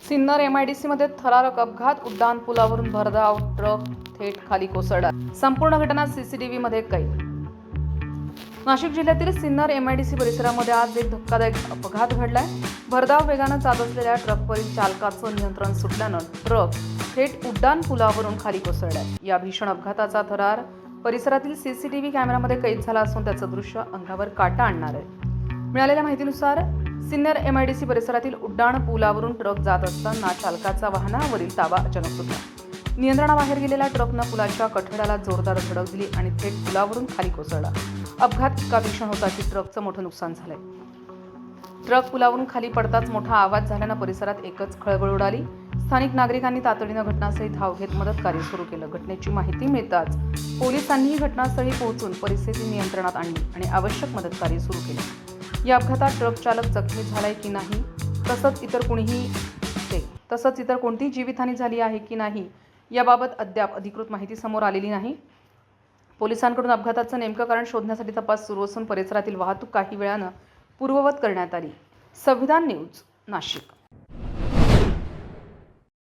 सिन्नर MIDCमध्ये थरारक अपघात, उड्डाण पुलावरून भरधाव ट्रक थेट खाली कोसळला। संपूर्ण घटना CCTV मध्ये कैद। नाशिक जिल्ह्यातील सिन्नर MIDC परिसरामध्ये आज एक धक्कादायक अपघात घडलाय। भरधाव वेगाने जात असलेल्या ट्रकवरील चालकाचं नियंत्रण सुटल्यानं ट्रक थेट उड्डाण पुलावरून खाली कोसळलाय। या भीषण अपघाताचा थरार परिसरातील CCTV कॅमेऱ्यामध्ये कैद झाला असून त्याचं दृश्य अंगावर काटा आणणार आहे। मिळालेल्या माहितीनुसार सिन्नर MIDC परिसरातील उड्डाण पुलावरून ट्रक जात असताना चालकाचा वाहनावरील ताबा अचानक सुटला। नियंत्रणाबाहेर गेलेल्या ट्रकनं पुलाच्या कठड्याला जोरदार धडक दिली आणि थेट पुलावरून खाली कोसळला। अपघात इतका भीषण होता की ट्रकचं मोठं नुकसान झालंय। ट्रक पुलावरून खाली पडताच मोठा आवाज झाल्यानं परिसरात एकच खळबळ उडाली। स्थानिक नागरिकांनी तातडीनं घटनास्थळी धाव घेत मदत कार्य सुरू केलं। घटनेची माहिती मिळताच पोलिसांनीही घटनास्थळी पोहोचून परिस्थिती नियंत्रणात आणली आणि आवश्यक मदत कार्य सुरू केले। या अपघातात ट्रक चालक जखमी झालाय की नाही, तसंच इतर कोणतीही जीवितहानी झाली आहे की नाही याबाबत अद्याप अधिकृत माहिती समोर आलेली नाही। पोलिसांकडून अपघाताचं नेमकं कारण शोधण्यासाठी तपास सुरू असून परिसरातील वाहतूक काही वेळानं पूर्ववत करण्यात आली। संविधान न्यूज, नाशिक।